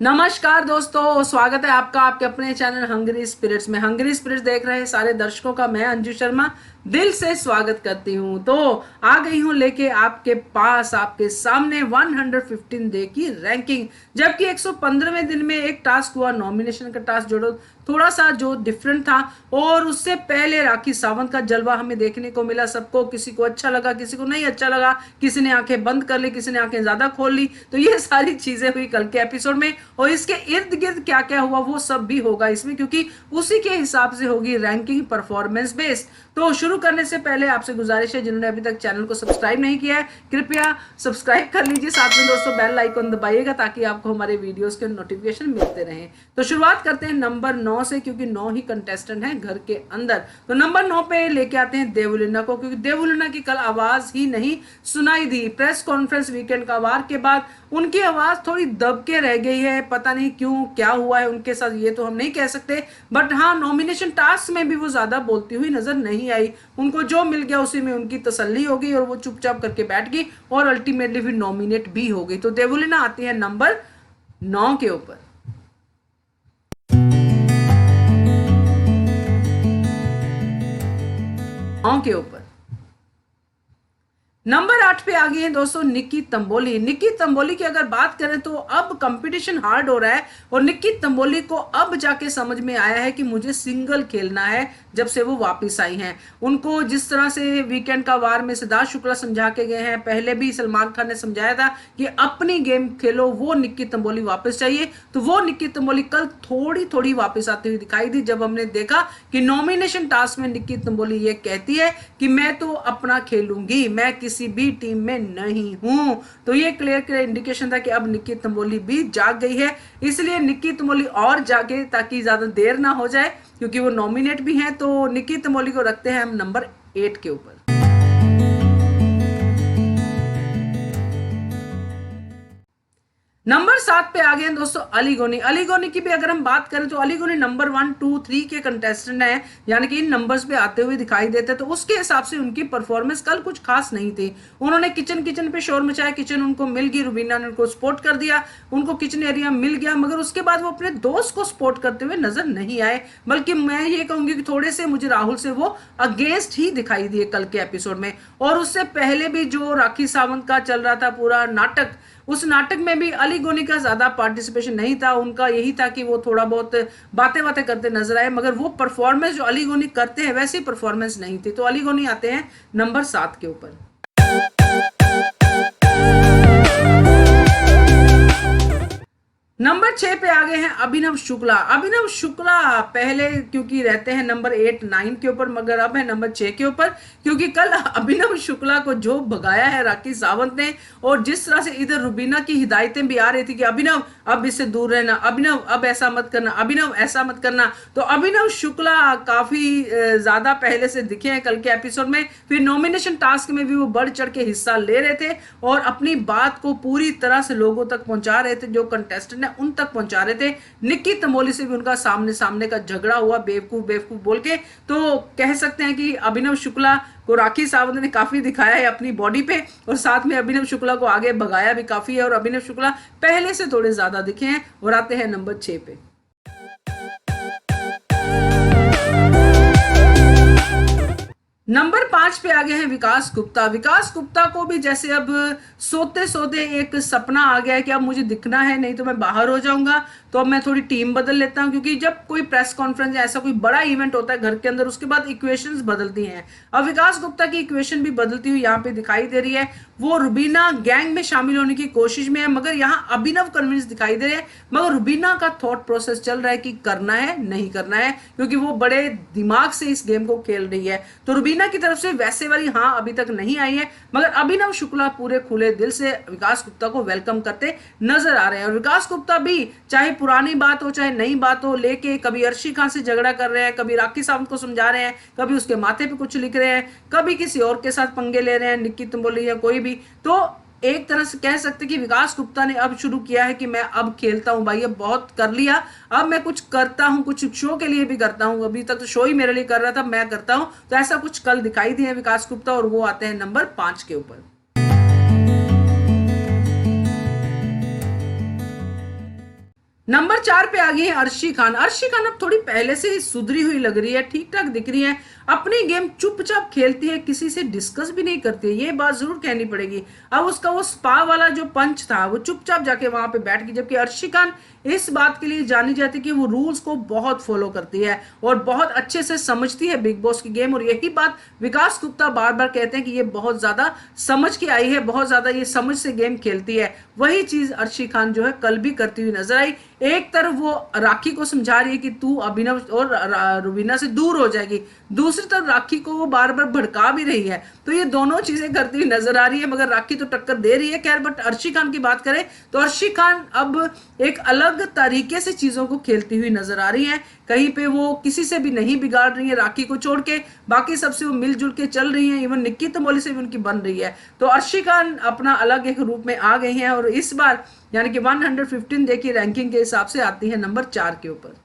नमस्कार दोस्तों, स्वागत है आपका आपके अपने चैनल हंगरी स्पिरिट्स में। हंगरी स्पिरिट्स देख रहे हैं सारे दर्शकों का मैं अंजू शर्मा दिल से स्वागत करती हूं। तो आ गई हूं लेके आपके पास आपके सामने 115 डे की रैंकिंग, जबकि 115वें दिन में एक टास्क हुआ, नॉमिनेशन का टास्क जोड़ो, थोड़ा सा जो डिफरेंट था। और उससे पहले राखी सावंत का जलवा हमें देखने को मिला। सबको, किसी को अच्छा लगा, किसी को नहीं अच्छा लगा, किसी ने आंखें बंद कर ली, किसी ने आंखें ज्यादा खोल ली। तो ये सारी चीजें हुई कल के एपिसोड में, और इसके इर्द गिर्द क्या क्या हुआ वो सब भी होगा इसमें, क्योंकि उसी के हिसाब से होगी रैंकिंग परफॉर्मेंस बेस्ड। तो शुरू करने से पहले आपसे गुजारिश है, जिन्होंने अभी तक चैनल को सब्सक्राइब नहीं किया है कृपया सब्सक्राइब कर लीजिए। साथ में दोस्तों बेल आइकन दबाइएगा ताकि आपको हमारे वीडियोस के नोटिफिकेशन मिलते रहें। तो शुरुआत करते हैं नंबर 9 से, क्योंकि 9 ही कंटेस्टेंट हैं घर के अंदर। तो नंबर 9 पे लेके आते हैं देवलीना को, क्योंकि देवलीना की कल आवाज ही नहीं सुनाई दी। प्रेस कॉन्फ्रेंस वीकेंड का वार के बाद उनकी आवाज थोड़ी दब के रह गई है, पता नहीं क्यों, क्या हुआ है उनके साथ ये तो हम नहीं कह सकते। बट हाँ, नॉमिनेशन टास्क में भी वो ज्यादा बोलती हुई नजर नहीं आई। उनको जो मिल गया उसी में उनकी तसल्ली हो गई और वो चुपचाप करके बैठ गई और अल्टीमेटली फिर नॉमिनेट भी हो गई। तो देवलीना आती है नंबर 9 के ऊपर। 9 के ऊपर नंबर 8 पे आ गई है दोस्तों निक्की तंबोली। निक्की तंबोली की अगर बात करें तो अब कंपटीशन हार्ड हो रहा है, और निक्की तंबोली को अब जाके समझ में आया है कि मुझे सिंगल खेलना है। जब से वो वापस आई हैं, उनको जिस तरह से वीकेंड का वार में सिद्धार्थ शुक्ला समझा के गए हैं, पहले भी सलमान खान ने समझाया था कि अपनी गेम खेलो, वो निक्की तंबोली वापस चाहिए। तो वो निक्की तंबोली कल थोड़ी थोड़ी वापस आती हुई दिखाई दी, जब हमने देखा कि नॉमिनेशन टास्क में निक्की तंबोली ये कहती है कि मैं तो अपना खेलूंगी, मैं किसी भी टीम में नहीं हूं। तो ये क्लियर क्लियर इंडिकेशन था कि अब निक्की तंबोली भी जाग गई है। इसलिए निक्की तंबोली और जागे ताकि ज्यादा देर ना हो जाए, क्योंकि वो नॉमिनेट भी हैं। तो निक्की तंबोली को रखते हैं हम नंबर 8 के ऊपर। नंबर 7 पे आ गए हैं दोस्तों अली गोनी। अली गोनी की भी अगर हम बात करें तो अली गोनी नंबर 1, 2, 3 के कंटेस्टेंट हैं, यानी कि इन नंबर्स पे आते हुए दिखाई देते हैं। तो उसके हिसाब से उनकी परफॉर्मेंस कल कुछ खास नहीं थी। उन्होंने किचन पे शोर मचाया, किचन उनको मिल गई, रुबीना ने उनको सपोर्ट कर दिया, उनको किचन एरिया मिल गया, मगर उसके बाद वो अपने दोस्त को सपोर्ट करते हुए नजर नहीं आए। बल्कि मैं ये कहूंगी कि थोड़े से मुझे राहुल से वो अगेंस्ट ही दिखाई दिए कल के एपिसोड में। और उससे पहले भी जो राखी सावंत का चल रहा था पूरा नाटक, उस नाटक में भी अली गोनी का ज्यादा पार्टिसिपेशन नहीं था। उनका यही था कि वो थोड़ा बहुत बातें बातें करते नजर आए, मगर वो परफॉर्मेंस जो अली गोनी करते हैं वैसी परफॉर्मेंस नहीं थी। तो अली गोनी आते हैं नंबर 7 के ऊपर। नंबर 6 पे आ गए हैं अभिनव शुक्ला। अभिनव शुक्ला पहले क्योंकि रहते हैं नंबर 8, 9 के ऊपर, मगर अब है नंबर 6 के ऊपर, क्योंकि कल अभिनव शुक्ला को जो भगाया है राखी सावंत ने, और जिस तरह से इधर रुबीना की हिदायतें भी आ रही थी कि अभिनव अब इससे दूर रहना, अभिनव अब ऐसा मत करना, अभिनव ऐसा मत करना। तो अभिनव शुक्ला काफी ज्यादा पहले से दिखे हैं कल के एपिसोड में। फिर नॉमिनेशन टास्क में भी वो बढ़ चढ़ के हिस्सा ले रहे थे और अपनी बात को पूरी तरह से लोगों तक पहुंचा रहे थे, जो कंटेस्टेंट उन तक पहुंचा रहे थे। निक्की तंबोली से भी उनका सामने सामने का झगड़ा हुआ, बेवकूफ बेवकूफ बोल के। तो कह सकते हैं कि अभिनव शुक्ला को राखी सावंत ने काफी दिखाया है अपनी बॉडी पे, और साथ में अभिनव शुक्ला को आगे भगाया भी काफी है। और अभिनव शुक्ला पहले से थोड़े ज्यादा दिखे हैं। और आते हैं नंबर 6 पे। नंबर 5 पे आ गए हैं विकास गुप्ता। विकास गुप्ता को भी जैसे अब सोते सोते एक सपना आ गया है कि अब मुझे दिखना है, नहीं तो मैं बाहर हो जाऊंगा। तो अब मैं थोड़ी टीम बदल लेता हूं, क्योंकि जब कोई प्रेस कॉन्फ्रेंस या ऐसा कोई बड़ा इवेंट होता है घर के अंदर, उसके बाद इक्वेशंस बदलती हैं। अब विकास गुप्ता की इक्वेशन भी बदलती हुई यहाँ पे दिखाई दे रही है। वो रुबीना गैंग में शामिल होने की कोशिश में है, मगर यहाँ अभिनव कन्विंस दिखाई दे रहे हैं। मगर रुबीना का थॉट प्रोसेस चल रहा है कि करना है नहीं करना है, क्योंकि वो बड़े दिमाग से इस गेम को खेल रही है। तो रुबीना की तरफ से वैसे वाली हाँ अभी तक नहीं आई है, मगर अभिनव शुक्ला पूरे खुले दिल से विकास गुप्ता को वेलकम करते नजर आ रहे हैं। और विकास गुप्ता भी चाहे पुरानी बात हो चाहे नई बात हो, लेके कभी अर्शी खान से झगड़ा कर रहे हैं, कभी राखी सावंत को समझा रहे हैं, कभी उसके माथे पे कुछ लिख रहे हैं, कभी किसी और के साथ पंगे ले रहे हैं, निक्की तंबोली या कोई भी। तो एक तरह से कह सकते कि विकास गुप्ता ने अब शुरू किया है कि मैं अब खेलता हूं भाई, अब बहुत कर लिया, अब मैं कुछ करता हूं, कुछ शो के लिए भी करता हूं। अभी तक तो शो ही मेरे लिए कर रहा था, मैं करता हूं। तो ऐसा कुछ कल दिखाई दिया विकास गुप्ता, और वो आते हैं नंबर 5 के ऊपर। नंबर 4 पे आ गई है अर्शी खान। अर्शी खान अब थोड़ी पहले से ही सुधरी हुई लग रही है, ठीक ठाक दिख रही है, अपनी गेम चुपचाप खेलती है, किसी से डिस्कस भी नहीं करती है, ये बात जरूर कहनी पड़ेगी। अब उसका वो स्पा वाला जो पंच था वो चुपचाप जाके वहां पे बैठ गई, जबकि अर्शी खान इस बात के लिए जानी जाती है कि वो रूल्स को बहुत फॉलो करती है और बहुत अच्छे से समझती है बिग बॉस की गेम। और यही बात विकास गुप्ता बार बार कहते हैं कि ये बहुत ज्यादा समझ के आई है, बहुत ज्यादा ये समझ से गेम खेलती है। वही चीज अर्शी खान जो है कल भी करती हुई नजर आई। एक तरफ वो राखी को समझा रही है कि तू अभिनव और रुबीना से दूर हो जाएगी, दूसरी तरफ राखी को वो बार बार भड़का भी रही है। तो ये दोनों चीजें करती हुई नजर आ रही है, मगर राखी तो टक्कर दे रही है। खैर, बट अर्शी खान की बात करें तो अर्शी खान अब एक अलग तरीके से चीजों को खेलती हुई नजर आ रही है। कहीं पे वो किसी से भी नहीं बिगाड़ रही है, राखी को छोड़ के बाकी सबसे वो मिलजुल के चल रही है, इवन निक्की तंबोली से भी उनकी बन रही है। तो अर्शी खान अपना अलग एक रूप में आ गई हैं और इस बार यानी कि 115 देखिए रैंकिंग के हिसाब से आती है नंबर 4 के ऊपर।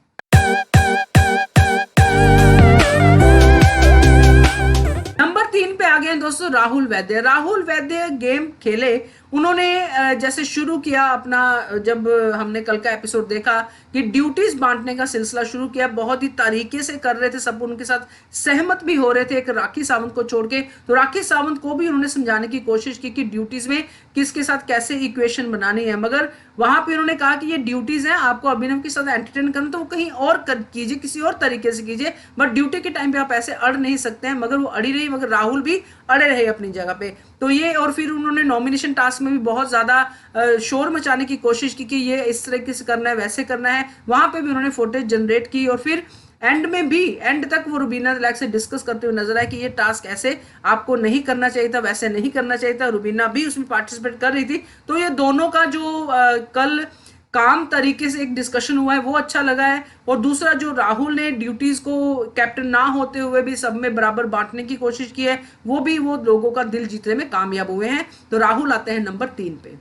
नंबर 3 पे आ गए हैं दोस्तों राहुल वैद्य। राहुल वैद्य गेम खेले, उन्होंने जैसे शुरू किया अपना, जब हमने कल का एपिसोड देखा कि ड्यूटीज बांटने का सिलसिला शुरू किया, बहुत ही तरीके से कर रहे थे, सब उनके साथ सहमत भी हो रहे थे एक राखी सावंत को छोड़ के। तो राखी सावंत को भी उन्होंने समझाने की कोशिश की कि ड्यूटीज में किसके साथ कैसे इक्वेशन बनानी है, मगर वहां पे उन्होंने कहा कि ये ड्यूटीज हैं, आपको अभिनव के साथ एंटरटेन करना तो वो कहीं और कीजिए, किसी और तरीके से कीजिए, बट ड्यूटी के टाइम पे आप ऐसे अड़ नहीं सकते हैं। मगर वो अड़ी रही, मगर राहुल भी अड़े रहे अपनी जगह पे। तो ये, और फिर उन्होंने नॉमिनेशन टास्क में भी बहुत ज्यादा शोर मचाने की कोशिश की कि ये इस तरीके से करना है, वैसे करना है। वहां पे भी उन्होंने फुटेज जनरेट की और फिर एंड में भी, एंड तक वो रुबीना दिलैक से डिस्कस करते हुए नजर आए कि ये टास्क ऐसे आपको नहीं करना चाहिए था, वैसे नहीं करना चाहिए था। रुबीना भी उसमें पार्टिसिपेट कर रही थी। तो ये दोनों का जो कल काम तरीके से एक डिस्कशन हुआ है वो अच्छा लगा है। और दूसरा, जो राहुल ने ड्यूटीज को कैप्टन ना होते हुए भी सब में बराबर बांटने की कोशिश की है, वो भी वो लोगों का दिल जीतने में कामयाब हुए हैं। तो राहुल आते हैं नंबर 3 पे।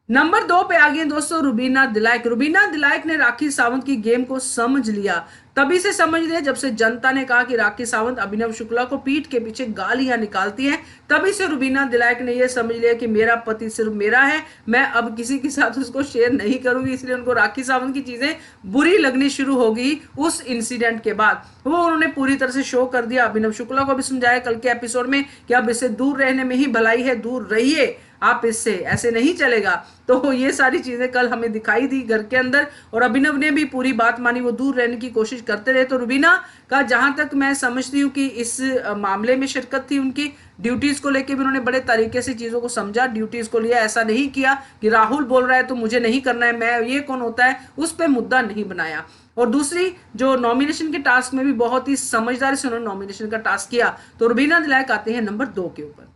नंबर 2 पे आ गई दोस्तों रुबीना दिलैक। रुबीना दिलैक ने राखी सावंत की गेम को समझ लिया, तभी से समझ लिया जब से जनता ने कहा कि राखी सावंत अभिनव शुक्ला को पीठ के पीछे गालियां निकालती हैं। तभी से रुबीना दिलैक ने यह समझ लिया कि मेरा पति सिर्फ मेरा है, मैं अब किसी के साथ उसको शेयर नहीं करूंगी। इसलिए उनको राखी सावंत की चीजें बुरी लगनी शुरू हो गई उस इंसिडेंट के बाद। वो उन्होंने पूरी तरह से शो कर दिया। अभिनव शुक्ला को भी समझाया कल के एपिसोड में कि अब इससे दूर रहने में ही भलाई है, दूर रहिए आप इससे, ऐसे नहीं चलेगा। तो ये सारी चीजें कल हमें दिखाई दी घर के अंदर, और अभिनव ने भी पूरी बात मानी, वो दूर रहने की कोशिश करते रहे। तो रुबीना का जहां तक मैं समझती हूँ कि इस मामले में शिरकत थी उनकी, ड्यूटीज को लेके भी उन्होंने बड़े तरीके से चीजों को समझा, ड्यूटीज को लिया। ऐसा नहीं किया कि राहुल बोल रहा है तो मुझे नहीं करना है, मैं ये कौन होता है, उस पर मुद्दा नहीं बनाया। और दूसरी, जो नॉमिनेशन के टास्क में भी बहुत ही समझदारी से उन्होंने नॉमिनेशन का टास्क किया। तो रुबीना दिलैक आते हैं नंबर 2 के ऊपर।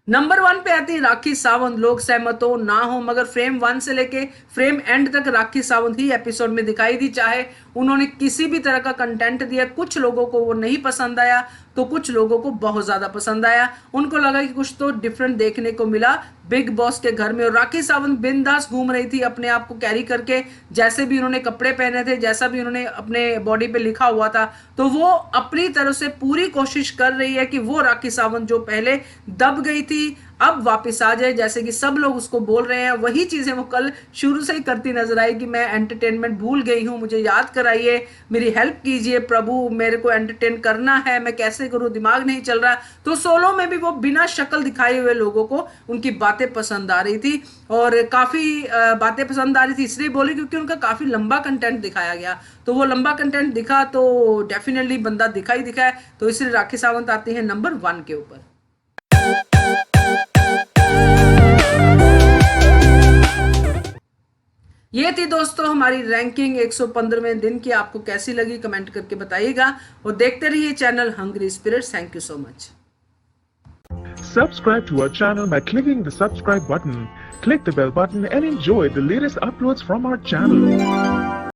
नंबर 1 पे आती है राखी सावंत। लोग सहमत हो ना हो, मगर फ्रेम 1 से लेके फ्रेम एंड तक राखी सावंत ही एपिसोड में दिखाई दी। चाहे उन्होंने किसी भी तरह का कंटेंट दिया, कुछ लोगों को वो नहीं पसंद आया तो कुछ लोगों को बहुत ज्यादा पसंद आया। उनको लगा कि कुछ तो डिफरेंट देखने को मिला बिग बॉस के घर में। और राखी सावंत बिंदास घूम रही थी अपने आप को कैरी करके, जैसे भी उन्होंने कपड़े पहने थे, जैसा भी उन्होंने अपने बॉडी पे लिखा हुआ था, तो वो अपनी तरफ से पूरी कोशिश कर रही है कि वो राखी सावंत जो पहले दब गई थी अब वापस आ जाए, जैसे कि सब लोग उसको बोल रहे हैं। वही चीजें वो कल शुरू से ही करती नजर आई कि मैं एंटरटेनमेंट भूल गई हूं, मुझे याद कराइए, मेरी हेल्प कीजिए प्रभु, मेरे को एंटरटेन करना है, मैं कैसे करूं, दिमाग नहीं चल रहा। तो सोलो में भी वो बिना शक्ल दिखाए हुए लोगों को उनकी बातें पसंद आ रही थी, और काफी बातें पसंद आ रही थी इसलिए बोली क्योंकि उनका काफी लंबा कंटेंट दिखाया गया। तो वो लंबा कंटेंट दिखा तो डेफिनेटली बंदा दिखाई है। तो इसलिए राखी सावंत आती है नंबर 1 के ऊपर। ये थी दोस्तों हमारी रैंकिंग 115वें दिन की। आपको कैसी लगी कमेंट करके बताइएगा, और देखते रहिए channel Hungry Spirits. Thank you so much. Subscribe to our channel by clicking the subscribe button. Click the bell button and enjoy the latest uploads from our channel.